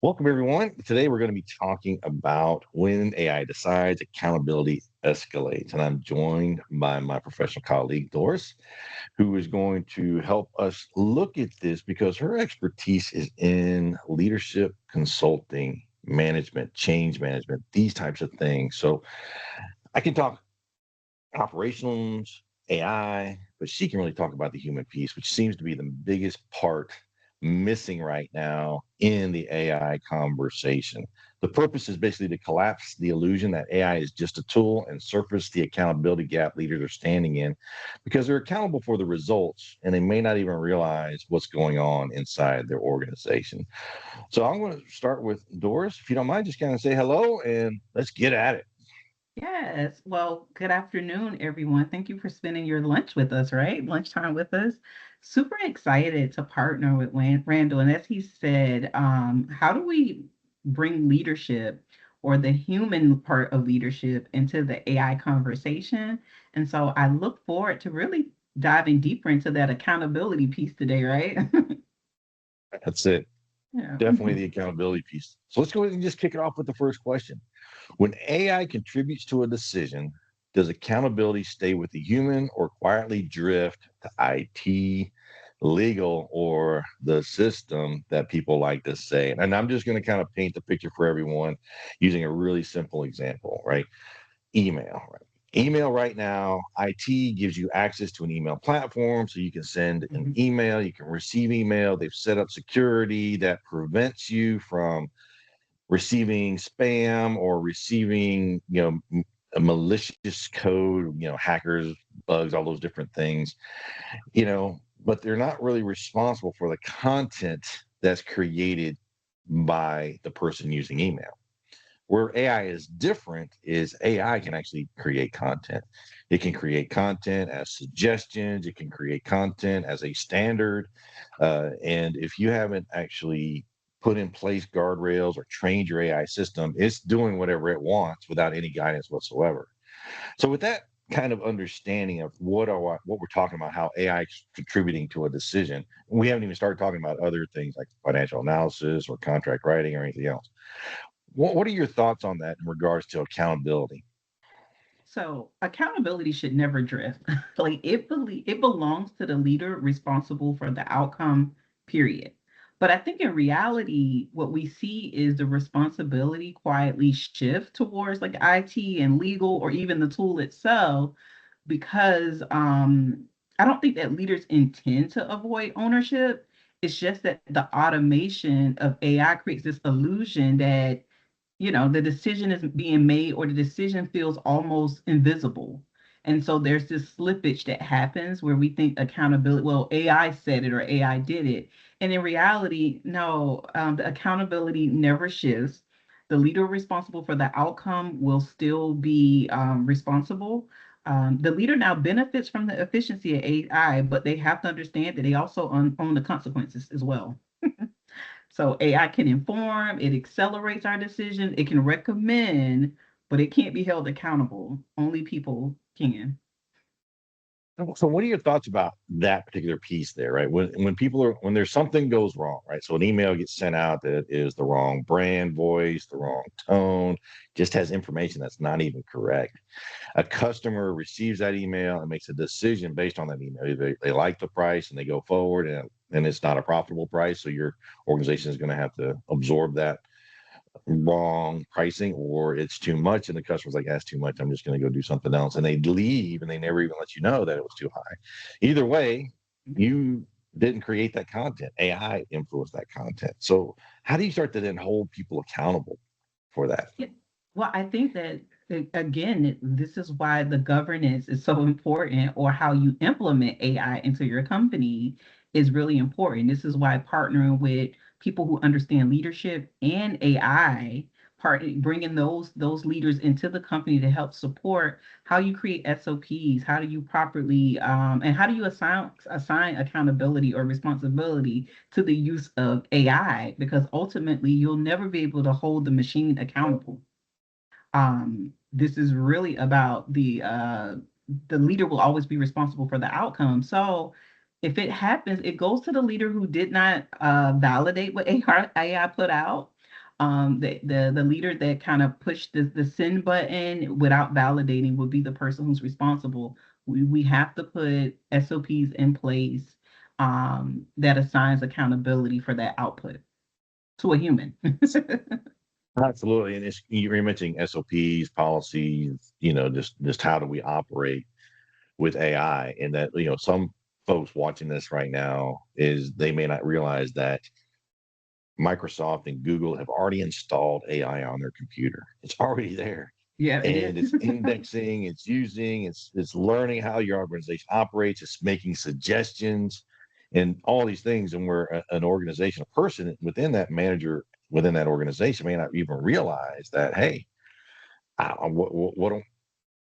Welcome, everyone. Today, we're going to be talking about when AI decides, accountability escalates. And I'm joined by my professional colleague, Doris, who is going to help us look at this because her expertise is in leadership, consulting, management, change management, these types of things. So I can talk operations, AI, but she can really talk about the human piece, which seems to be the biggest part missing right now in the AI conversation. The purpose is basically to collapse the illusion that AI is just a tool and surface the accountability gap leaders are standing in because they're accountable for the results and they may not even realize what's going on inside their organization. So I'm going to start with Doris. If you don't mind, just kind of say hello and let's get at it. Yes. Well, good afternoon, everyone. Thank you for spending your lunch with us, right? Lunchtime with us. Super excited to partner with Randall. And as he said, how do we bring leadership or the human part of leadership into the AI conversation? And so I look forward to really diving deeper into that accountability piece today, right? That's it. Yeah. Definitely the accountability piece. So let's go ahead and just kick it off with the first question. When AI contributes to a decision, does accountability stay with the human or quietly drift to IT, legal, or the system that people like to say? And I'm just going to kind of paint the picture for everyone using a really simple example, right? Email, right? Email right now, IT gives you access to an email platform so you can send an Mhm. email, you can receive email. They've set up security that prevents you from receiving spam or receiving, a malicious code, hackers, bugs, all those different things, but they're not really responsible for the content that's created by the person using email. Where AI is different is AI can actually create content. It can create content as suggestions. It can create content as a standard. And if you haven't actually put in place guardrails or trained your AI system, it's doing whatever it wants without any guidance whatsoever. So with that kind of understanding of what we're talking about, how AI is contributing to a decision, we haven't even started talking about other things like financial analysis or contract writing or anything else. What are your thoughts on that in regards to accountability? So accountability should never drift. It belongs to the leader responsible for the outcome, period. But I think in reality, what we see is the responsibility quietly shift towards like IT and legal or even the tool itself, because I don't think that leaders intend to avoid ownership. It's just that the automation of AI creates this illusion that the decision is being made or the decision feels almost invisible. And so there's this slippage that happens where we think accountability, well, AI said it or AI did it. And in reality, no, the accountability never shifts. The leader responsible for the outcome will still be responsible. The leader now benefits from the efficiency of AI, but they have to understand that they also own the consequences as well. So AI can inform, it accelerates our decision, it can recommend, but it can't be held accountable. Only people can. So what are your thoughts about that particular piece there, right? When there's something goes wrong, right? So an email gets sent out that is the wrong brand voice, the wrong tone, just has information that's not even correct. A customer receives that email and makes a decision based on that email. They like the price and they go forward, and it's not a profitable price. So your organization is going to have to absorb that wrong pricing, or it's too much and the customer's like, that's too much, I'm just going to go do something else, and they leave and they never even let you know that it was too high. Either way, you didn't create that content. AI influenced that content. So how do you start to then hold people accountable for that? Yeah. Well, I think that again, this is why the governance is so important, or how you implement AI into your company is really important. This is why partnering with people who understand leadership and AI, bringing those leaders into the company to help support how you create SOPs, how do you properly and how do you assign accountability or responsibility to the use of AI, because ultimately you'll never be able to hold the machine accountable. This is really about the leader will always be responsible for the outcome. So if it happens, it goes to the leader who did not validate what AI put out. The leader that kind of pushed the send button without validating would be the person who's responsible. We have to put SOPs in place that assigns accountability for that output to a human. Absolutely. And you're mentioning SOPs, policies, just how do we operate with AI, and that, some folks watching this right now is they may not realize that Microsoft and Google have already installed AI on their computer. It's already there. Yeah, it And is. it's indexing, it's learning how your organization operates, it's making suggestions and all these things. And where an organization, a person within that manager within that organization may not even realize that, hey,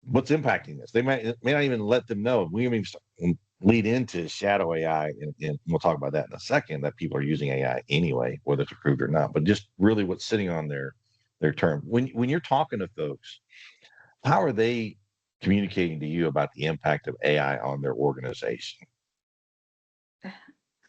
what's impacting this? They may not even let them know. We may even lead into shadow AI, and we'll talk about that in a second. That people are using AI anyway, whether it's approved or not. But just really what's sitting on their term. When you're talking to folks, how are they communicating to you about the impact of AI on their organization?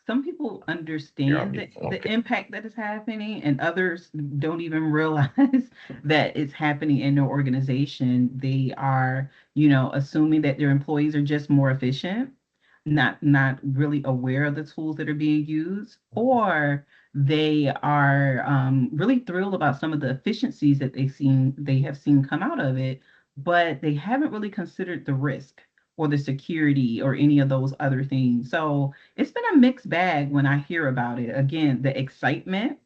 Some people You're on understand mute. the Okay. impact that is happening, and others don't even realize that it's happening in their organization. They are, assuming that their employees are just more efficient, not really aware of the tools that are being used, or they are really thrilled about some of the efficiencies that they have seen come out of it, but they haven't really considered the risk or the security or any of those other things. So it's been a mixed bag when I hear about it. Again, the excitement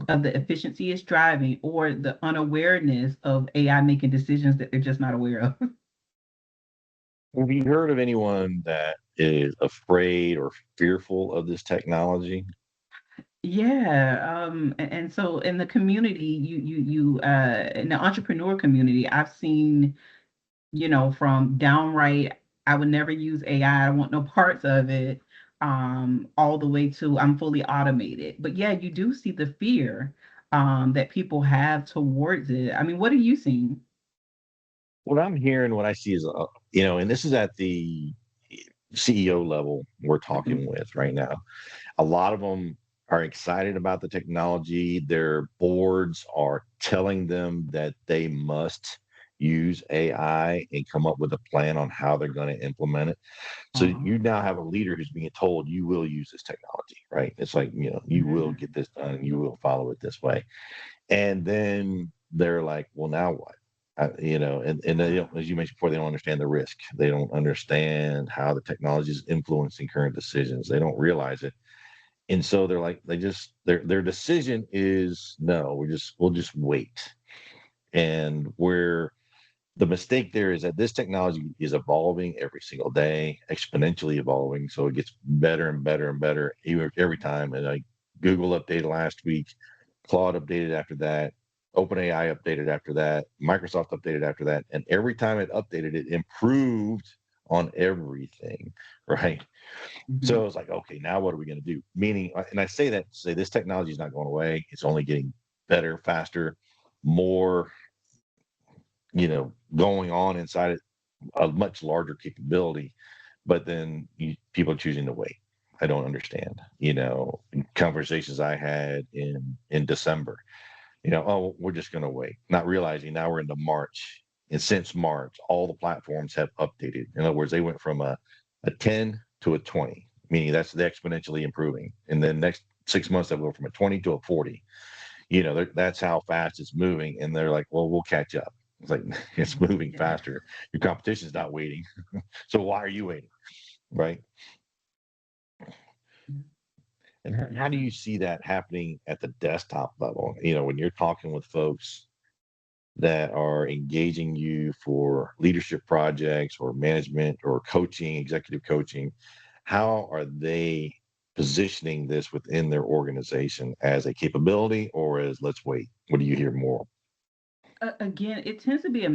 of the efficiency it's driving, or the unawareness of AI making decisions that they're just not aware of. Have you heard of anyone that is afraid or fearful of this technology? Yeah, and so in the community, in the entrepreneur community, I've seen, from downright, I would never use AI, I want no parts of it, all the way to I'm fully automated. But yeah, you do see the fear that people have towards it. I mean, what are you seeing? What I'm hearing, what I see is, and this is at the CEO level we're talking Mhm. with right now. A lot of them are excited about the technology. Their boards are telling them that they must use AI and come up with a plan on how they're going to implement it. So Uh-huh. you now have a leader who's being told you will use this technology, right? It's like, you will Mhm. get this done and you will follow it this way. And then they're like, well, now what? And they don't, as you mentioned before, they don't understand the risk. They don't understand how the technology is influencing current decisions. They don't realize it. And so they're like, their decision is no, we'll just wait. And where the mistake there is that this technology is evolving every single day, exponentially evolving. So it gets better and better and better every time. And like Google updated last week, Claude updated after that, OpenAI updated after that, Microsoft updated after that. And every time it updated, it improved on everything, right? So Mhm. it's like, okay, now what are we going to do? Meaning, and I say that to say this technology is not going away. It's only getting better, faster, more, going on inside it, a much larger capability. But then people are choosing to wait. I don't understand. In conversations I had in December, oh, we're just going to wait, not realizing now we're into March. And since March, all the platforms have updated. In other words, they went from a 10 to a 20, meaning that's the exponentially improving. And then next 6 months, they'll go from a 20 to a 40. That's how fast it's moving. And they're like, well, we'll catch up. It's like, it's moving Yeah. faster. Your competition's not waiting. So why are you waiting? Right. And how do you see that happening at the desktop level? When you're talking with folks that are engaging you for leadership projects or management or coaching, executive coaching, how are they positioning this within their organization as a capability or as let's wait? What do you hear more? Again, it tends to be a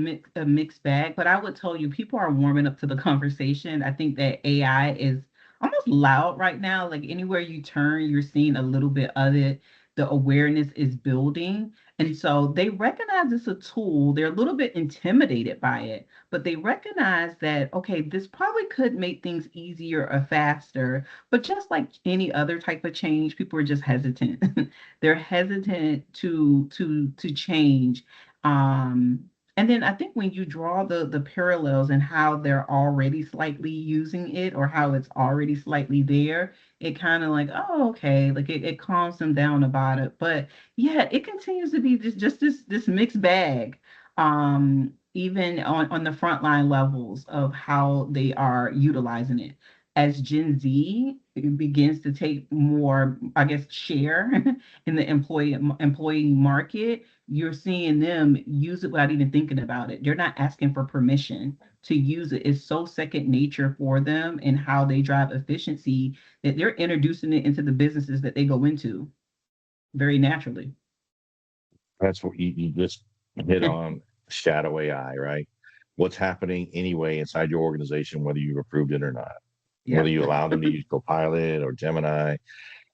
mixed bag, but I would tell you people are warming up to the conversation. I think that AI is almost loud right now. Like anywhere you turn, you're seeing a little bit of it. the awareness is building. And so they recognize it's a tool. They're a little bit intimidated by it, but they recognize that, okay, this probably could make things easier or faster. But just like any other type of change, people are just hesitant. They're hesitant to change. Um, and then I think when you draw the parallels and how they're already slightly using it or how it's already slightly there, it kind of like, oh, okay, like it calms them down about it. But yeah, it continues to be just this mixed bag. Even on the frontline levels of how they are utilizing it. As Gen Z begins to take more, I guess, share in the employee market, you're seeing them use it without even thinking about it. They're not asking for permission to use it. It's so second nature for them and how they drive efficiency that they're introducing it into the businesses that they go into very naturally. That's what you just hit on shadow AI, right? What's happening anyway inside your organization, whether you've approved it or not, Yeah. whether you allow them to use Copilot or Gemini,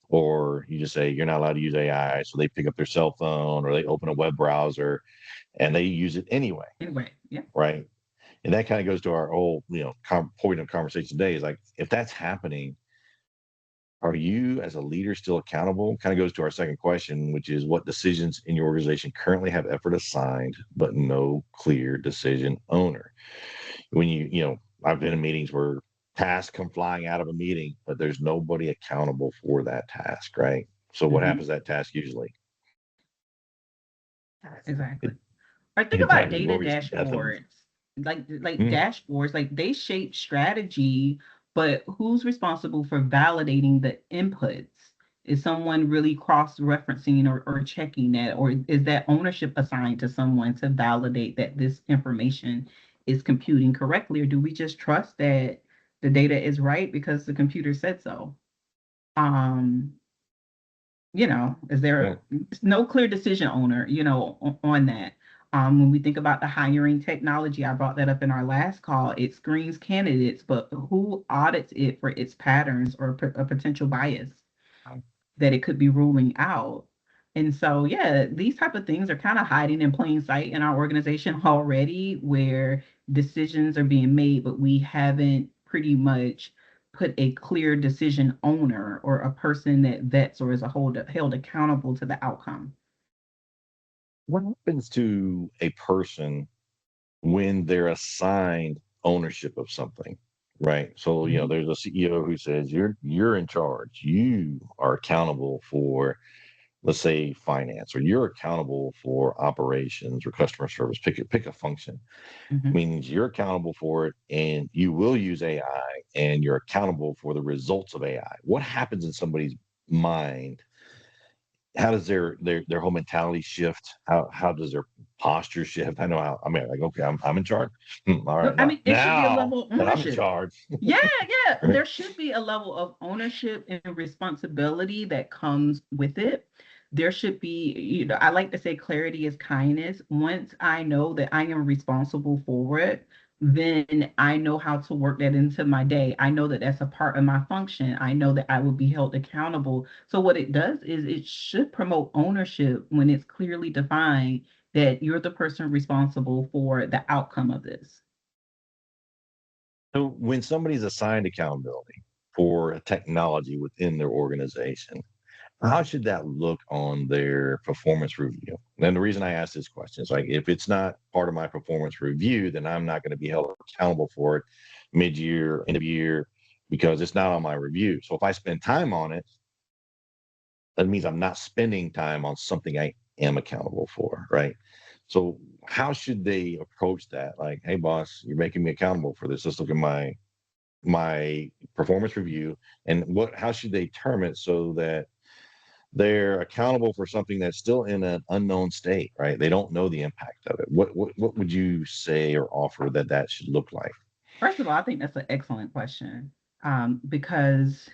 or you just say you're not allowed to use AI, so they pick up their cell phone or they open a web browser and they use it anyway, Anyway, yeah. right? And that kind of goes to our whole, point of conversation today is like, if that's happening, are you as a leader still accountable? Kind of goes to our second question, which is what decisions in your organization currently have effort assigned, but no clear decision owner? When I've been in meetings where tasks come flying out of a meeting, but there's nobody accountable for that task, right? So what Mhm. happens to that task usually? Exactly. It, Or think about exactly. data What we definitely. dashboards. Like Mm, dashboards, like they shape strategy, but who's responsible for validating the inputs? Is someone really cross-referencing or checking that, or is that ownership assigned to someone to validate that this information is computing correctly, or do we just trust that the data is right because the computer said so? Um, is yeah. there no clear decision owner, on that? When we think about the hiring technology, I brought that up in our last call. It screens candidates, but who audits it for its patterns or a potential bias that it could be ruling out? And so, yeah, these type of things are kind of hiding in plain sight in our organization already, where decisions are being made, but we haven't pretty much put a clear decision owner or a person that vets or is held accountable to the outcome. What happens to a person when they're assigned ownership of something, right? So, Mhm. there's a CEO who says you're in charge. You are accountable for, let's say, finance, or you're accountable for operations or customer service. Pick a function. Mhm. Means you're accountable for it and you will use AI and you're accountable for the results of AI. What happens in somebody's mind? How does their whole mentality shift? How does their posture shift? I know how, I mean, like, okay, I'm in charge. All No, right, I now mean, it should be a now level of that I'm in ownership. charge. Yeah, yeah. There should be a level of ownership and responsibility that comes with it. There should be, I like to say clarity is kindness. Once I know that I am responsible for it, then I know how to work that into my day. I know that that's a part of my function. I know that I will be held accountable. So, what it does is it should promote ownership when it's clearly defined that you're the person responsible for the outcome of this. So when somebody's assigned accountability for a technology within their organization, how should that look on their performance review? And the reason I ask this question is like, if it's not part of my performance review, then I'm not going to be held accountable for it mid-year, end of year, because it's not on my review. So if I spend time on it, that means I'm not spending time on something I am accountable for, right? So how should they approach that? Like, hey, boss, you're making me accountable for this. Let's look at my performance review, and how should they term it so that they're accountable for something that's still in an unknown state, right? They don't know the impact of it. What would you say or offer that should look like? First of all, I think that's an excellent question, because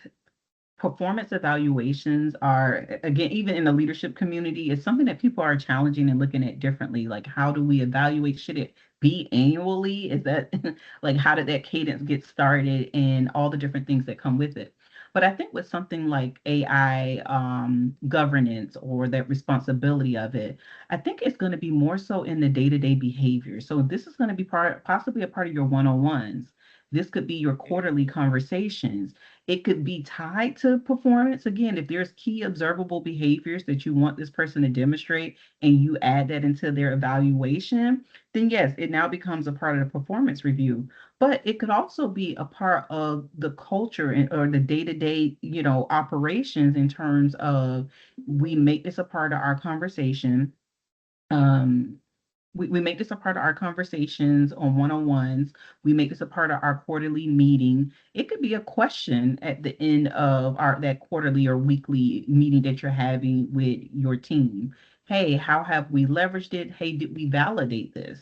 performance evaluations are, again, even in the leadership community, is something that people are challenging and looking at differently. Like, how do we evaluate? Should it be annually? Is that like, how did that cadence get started and all the different things that come with it? But I think with something like AI governance or that responsibility of it, I think it's going to be more so in the day-to-day behavior. So this is going to be possibly a part of your one-on-ones. This could be your quarterly conversations. It could be tied to performance. Again, if there's key observable behaviors that you want this person to demonstrate and you add that into their evaluation, then yes, it now becomes a part of the performance review. But it could also be a part of the culture or the day-to-day, operations in terms of we make this a part of our conversation. Um, we make this a part of our conversations on one-on-ones. We make this a part of our quarterly meeting. It could be a question at the end of our that quarterly or weekly meeting that you're having with your team. Hey, how have we leveraged it? Hey, did we validate this?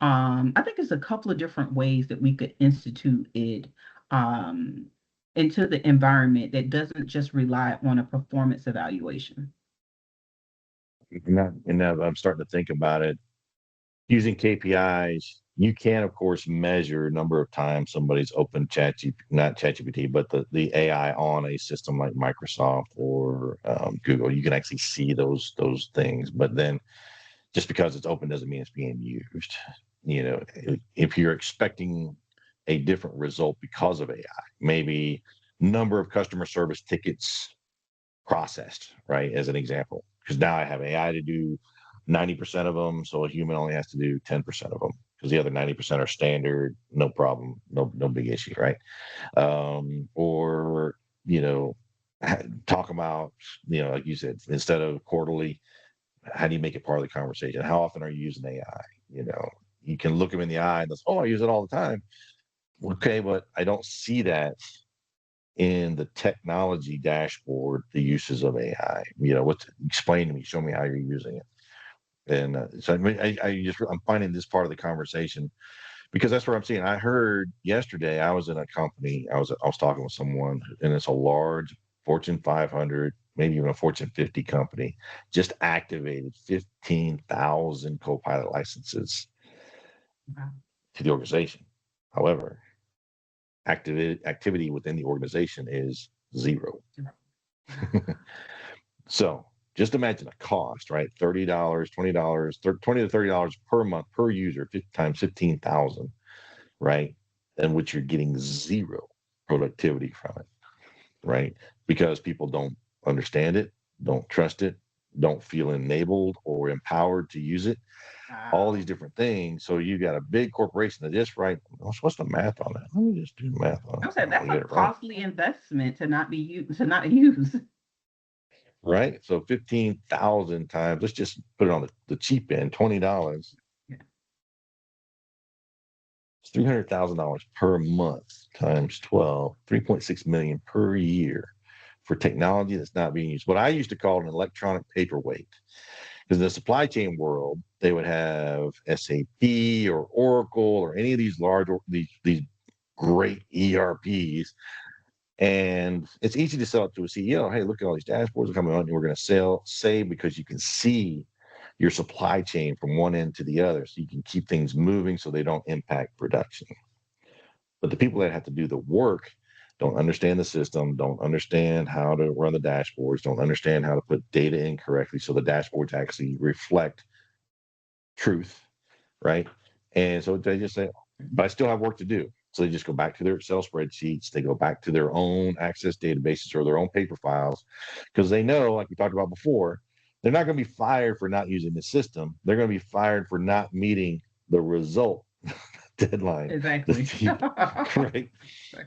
I think it's a couple of different ways that we could institute it um, into the environment that doesn't just rely on a performance evaluation. And I'm starting to think about it using KPIs. You can, of course, measure number of times somebody's opened not ChatGPT, but the AI on a system like Microsoft or Google. You can actually see those things. But then, just because it's open doesn't mean it's being used. If you're expecting a different result because of AI, maybe number of customer service tickets processed, right? As an example, because now I have AI to do 90% of them, so a human only has to do 10% of them because the other 90% are standard, no problem, no big issue, right? Or talk about like you said, instead of quarterly, how do you make it part of the conversation? How often are you using AI? You can look them in the eye and say, "Oh, I use it all the time." Okay, but I don't see that in the technology dashboard, the uses of AI. Explain to me, show me how you're using it. And so I'm finding this part of the conversation because that's what I'm seeing. I heard yesterday, I was in a company, I was talking with someone, and it's a large Fortune 500, maybe even a Fortune 50 company, just activated 15,000 Copilot licenses Wow. to the organization. However, activity within the organization is zero. So just imagine a cost, right? $30, $20, $20 to $30 per month per user, 50 times 15,000, right? And which you're getting zero productivity from it, right? Because people don't understand it, don't trust it, don't feel enabled or empowered to use it. All these different things. So you got a big corporation that just right. What's the math on that? Let me just do the math on I it. would say I'll that's get a it right. costly investment to not be used, to not use. Right. So 15,000 times, let's just put it on the cheap end, $20. Yeah. It's $300,000 per month times 12, 3.6 million per year for technology that's not being used. What I used to call an electronic paperweight. Because in the supply chain world, they would have SAP or Oracle or any of these these great ERPs. And it's easy to sell it to a CEO. Hey, look at all these dashboards coming on, and we're going to save because you can see your supply chain from one end to the other. So you can keep things moving so they don't impact production. But the people that have to do the work don't understand the system, don't understand how to run the dashboards, don't understand how to put data in correctly so the dashboards actually reflect truth, right? And so they just say, but I still have work to do. So they just go back to their Excel spreadsheets, they go back to their own access databases or their own paper files, because they know, like we talked about before, they're not going to be fired for not using the system. They're going to be fired for not meeting the result deadline. Exactly. Right.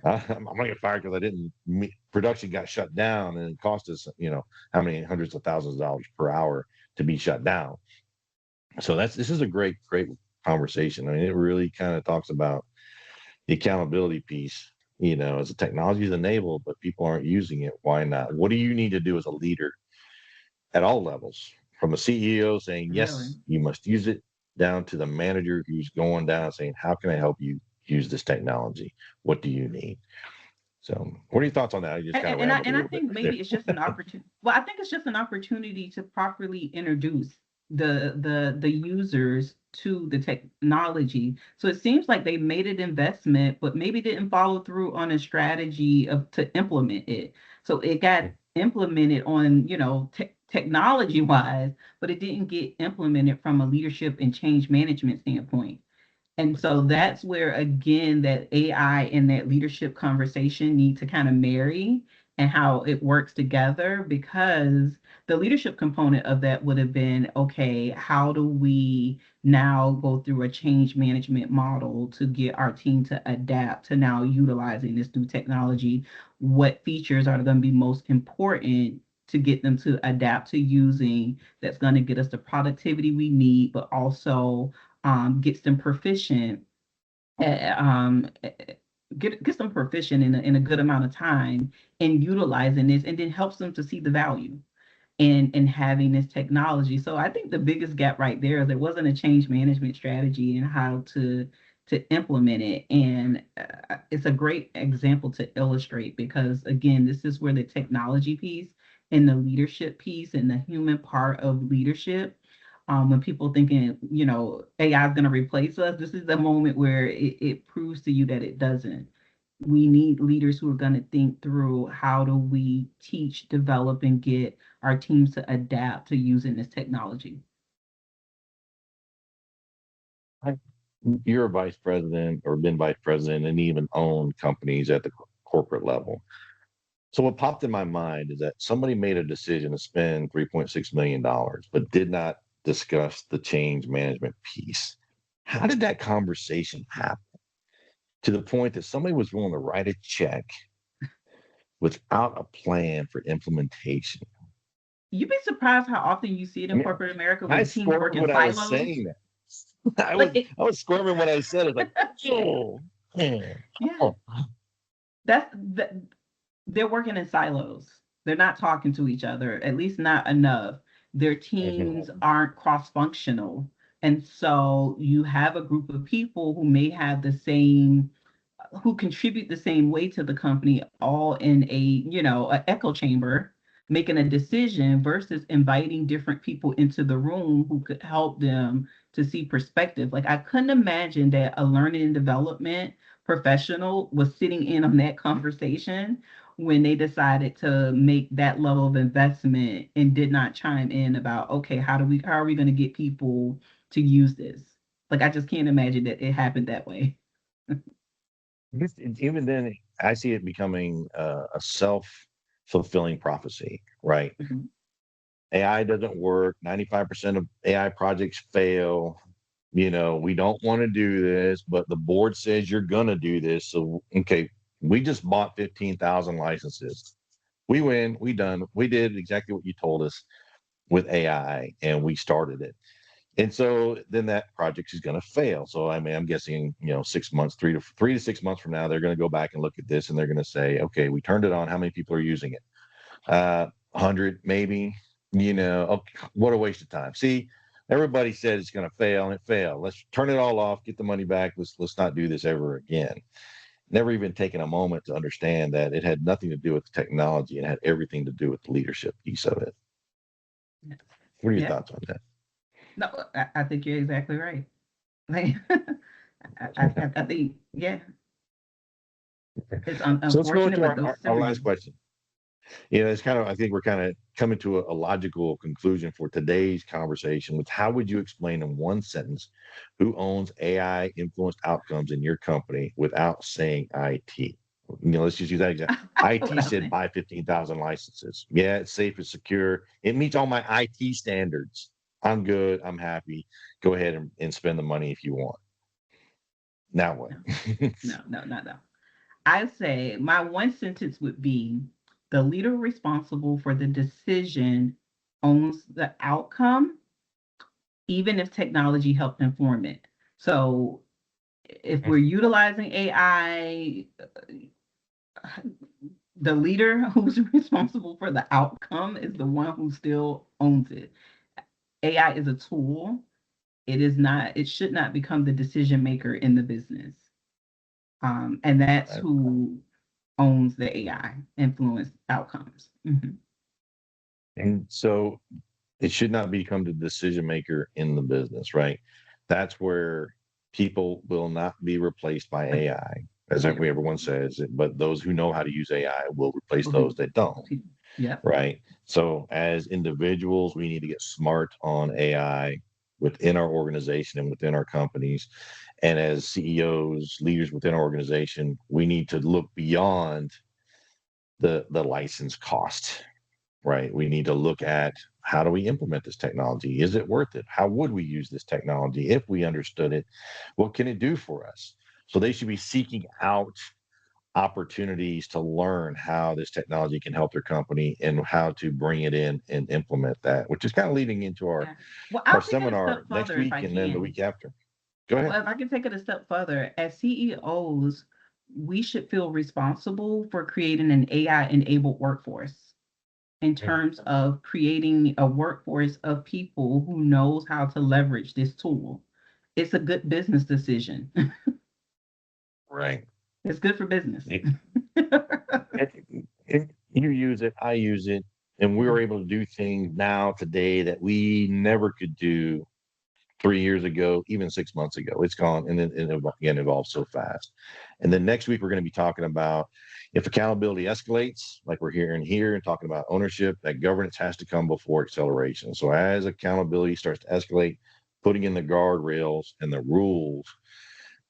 I'm going to get fired because I didn't meet, production got shut down and it cost us, how many hundreds of thousands of dollars per hour to be shut down. So this is a great conversation. I mean, it really kind of talks about the accountability piece. As the technology is enabled, but people aren't using it. Why not? What do you need to do as a leader at all levels, from the CEO saying, Really. yes, you must use it, down to the manager who's going down saying, how can I help you use this technology? What do you need? So what are your thoughts on that? I just kind of And I rambled a and I little bit think there. maybe it's just an opportunity. Well, I think it's just an opportunity to properly introduce. the users to the technology. So it seems like they made an investment, but maybe didn't follow through on a strategy of to implement it. So it got implemented on, technology wise, but it didn't get implemented from a leadership and change management standpoint. And so that's where, again, that AI and that leadership conversation need to kind of marry and how it works together, because the leadership component of that would have been, okay, how do we now go through a change management model to get our team to adapt to now utilizing this new technology? What features are going to be most important to get them to adapt to using, that's going to get us the productivity we need, but also gets them proficient, gets them proficient in a good amount of time in utilizing this, and then helps them to see the value in having this technology. So I think the biggest gap right there is there wasn't a change management strategy and how to implement it. And it's a great example to illustrate, because again, this is where the technology piece and the leadership piece and the human part of leadership, when people thinking, AI is going to replace us, this is the moment where it proves to you that it doesn't. We need leaders who are going to think through, how do we teach, develop, and get our teams to adapt to using this technology. You're a vice president or been vice president and even owned companies at the corporate level. So what popped in my mind is that somebody made a decision to spend $3.6 million, but did not discuss the change management piece. How did that conversation happen to the point that somebody was willing to write a check without a plan for implementation? You'd be surprised how often you see it I in mean, corporate America I where teams work squirmed in when I was silos. saying that. Like it, I was squirming when I said it. Like, oh, yeah, oh. that they're working in silos. They're not talking to each other, at least not enough. Their teams aren't cross-functional. And so you have a group of people who may have the same, who contribute the same way to the company, all in a, an echo chamber, making a decision versus inviting different people into the room who could help them to see perspective. Like, I couldn't imagine that a learning and development professional was sitting in on that conversation when they decided to make that level of investment and did not chime in about, okay, how are we going to get people to use this? Like, I just can't imagine that it happened that way. Even then, I see it becoming a self-fulfilling prophecy, right? Mhm. AI doesn't work. 95% of AI projects fail. We don't want to do this, but the board says you're going to do this. So, okay, we just bought 15,000 licenses. We win. We done. We did exactly what you told us with AI, and we started it. And so then that project is going to fail. So I mean, I'm guessing 6 months, 3 to 6 months from now, they're going to go back and look at this, and they're going to say, okay, we turned it on. How many people are using it? 100, maybe. Okay, what a waste of time. See, everybody said it's going to fail, and it failed. Let's turn it all off, get the money back. Let's not do this ever again. Never even taken a moment to understand that it had nothing to do with the technology and had everything to do with the leadership piece of it. What are your Yeah. thoughts on that? No, I think you're exactly right. Like, I think, yeah, it's So let's go unfortunate, into but those our last everyone. question. It's kind of, I think we're kind of coming to a logical conclusion for today's conversation with how would you explain in one sentence who owns AI influenced outcomes in your company without saying IT? Let's just use that example. IT What I said think. buy 15,000 licenses. Yeah, it's safe, it's secure. It meets all my IT standards. I'm good. I'm happy. Go ahead and spend the money if you want. Now what? No, no, no, no, no. I say my one sentence would be, the leader responsible for the decision owns the outcome, even if technology helped inform it. So if we're utilizing AI, the leader who's responsible for the outcome is the one who still owns it. AI is a tool. It is not, it should not become the decision maker in the business. And that's who owns the AI influence outcomes. Mhm. And so it should not become the decision maker in the business, right? That's where people will not be replaced by AI, as Yep. everyone says, but those who know how to use AI will replace those that don't, Yep. right? So as individuals, we need to get smart on AI within our organization and within our companies. And as CEOs, leaders within our organization, we need to look beyond the license cost, right? We need to look at how do we implement this technology? Is it worth it? How would we use this technology if we understood it? What can it do for us? So they should be seeking out opportunities to learn how this technology can help their company and how to bring it in and implement that, which is kind of leading into Yeah. Well, our I'll take it a seminar step next further if week I and then the can. week after. Go ahead. Well, if I can take it a step further, as CEOs, we should feel responsible for creating an AI-enabled workforce in terms of creating a workforce of people who knows how to leverage this tool. It's a good business decision. Right. It's good for business. You use it, I use it, and we Yeah. were able to do things now today that we never could do 3 years ago, even 6 months ago. It's gone, and then it again evolves so fast. And then next week we're going to be talking about if accountability escalates, like we're hearing here, and talking about ownership, that governance has to come before acceleration. So as accountability starts to escalate, putting in the guardrails and the rules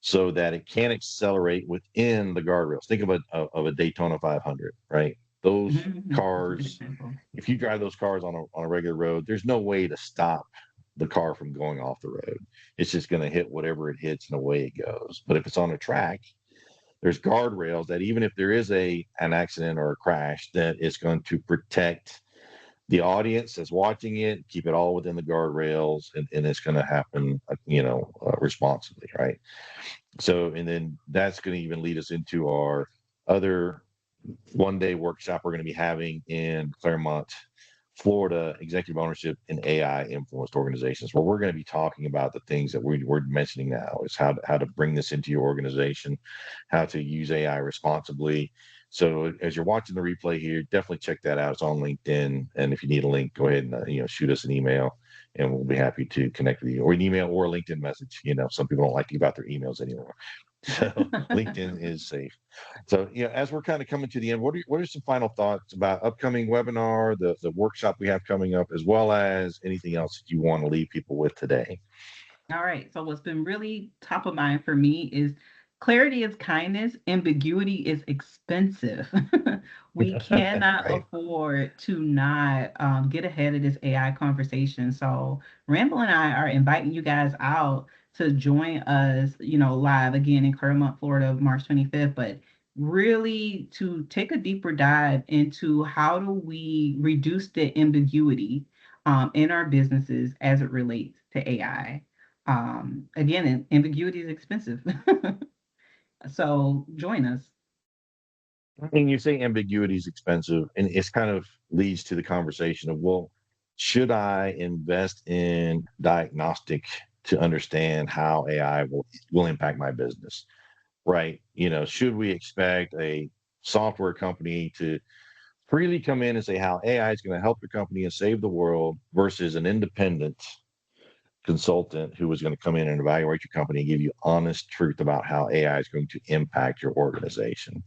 so that it can accelerate within the guardrails. Think of a Daytona 500, right? Those That's a good cars, example. if you drive those cars on a regular road, there's no way to stop the car from going off the road. It's just going to hit whatever it hits and away it goes. But if it's on a track, there's guardrails that even if there is an accident or a crash, that it's going to protect the audience that's watching it, keep it all within the guardrails, and it's going to happen, responsibly, right? So, and then that's going to even lead us into our other 1 day workshop we're going to be having in Claremont, Florida, executive ownership in AI influenced organizations, where we're going to be talking about the things that we're mentioning now is how to bring this into your organization, how to use AI responsibly. So as you're watching the replay here, definitely check that out. It's on LinkedIn. And if you need a link, go ahead and, shoot us an email and we'll be happy to connect with you, or an email or a LinkedIn message. Some people don't like to give out their emails anymore. So LinkedIn is safe. So, as we're kind of coming to the end, what are some final thoughts about upcoming webinar, the workshop we have coming up, as well as anything else that you want to leave people with today? All right. So what's been really top of mind for me is clarity is kindness, ambiguity is expensive. We cannot Right. afford to not get ahead of this AI conversation. So Randall and I are inviting you guys out to join us, live again in Claremont, Florida, March 25th, but really to take a deeper dive into how do we reduce the ambiguity in our businesses as it relates to AI. Again, ambiguity is expensive. So join us. I mean, you say ambiguity is expensive, and it's kind of leads to the conversation of, well, should I invest in diagnostic to understand how AI will impact my business? Right. Should we expect a software company to freely come in and say how AI is going to help your company and save the world versus an independent consultant who is going to come in and evaluate your company and give you honest truth about how AI is going to impact your organization?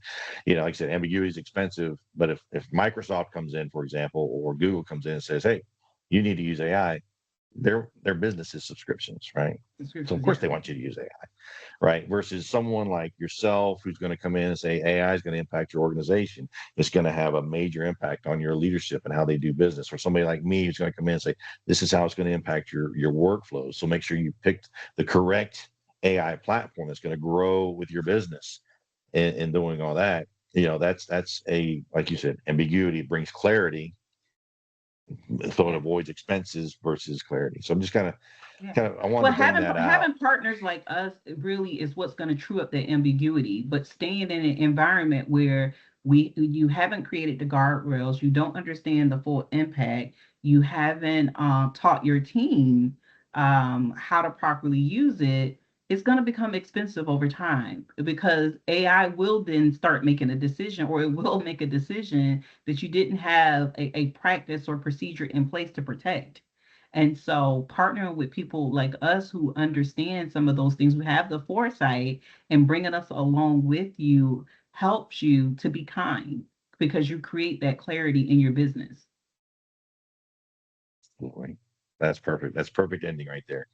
Like I said, ambiguity is expensive, but if Microsoft comes in, for example, or Google comes in and says, hey, you need to use AI, their business is subscriptions, right? So of Subscriptions, course yeah. they want you to use AI, right? Versus someone like yourself who's going to come in and say AI is going to impact your organization. It's going to have a major impact on your leadership and how they do business. Or somebody like me who's going to come in and say this is how it's going to impact your workflows. So make sure you picked the correct AI platform that's going to grow with your business and doing all that. That's a, like you said, ambiguity brings clarity, so it Yeah. avoids expenses versus clarity. So I'm just Yeah. I wanted Well, to bring having that out. having partners like us really is what's going to true up the ambiguity. But staying in an environment where you haven't created the guardrails, you don't understand the full impact, you haven't taught your team how to properly use it, it's going to become expensive over time because AI will then start making a decision, or it will make a decision that you didn't have a practice or procedure in place to protect. And so partnering with people like us who understand some of those things, who have the foresight, and bringing us along with you helps you to be kind because you create that clarity in your business. Absolutely. That's perfect. That's perfect ending right there.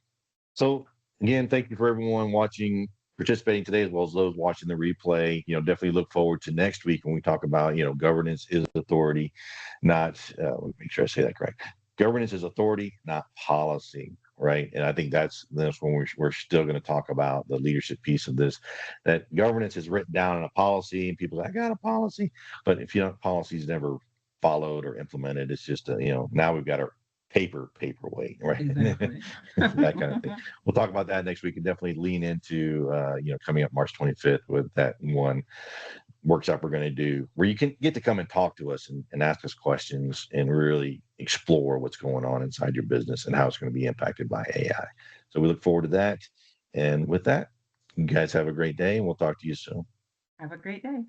So again, thank you for everyone watching, participating today, as well as those watching the replay. Definitely look forward to next week when we talk about, governance is authority, not. Let me make sure I say that correct. Governance is authority, not policy, right? And I think that's when we're still going to talk about the leadership piece of this. That governance is written down in a policy, and people say, I got a policy, but if policy's never followed or implemented, it's just now we've got our paperweight, right? Exactly. That kind of thing. We'll talk about that next week and definitely lean into coming up March 25th with that one workshop we're going to do where you can get to come and talk to us and ask us questions and really explore what's going on inside your business and how it's going to be impacted by AI. So we look forward to that. And with that, you guys have a great day and we'll talk to you soon. Have a great day.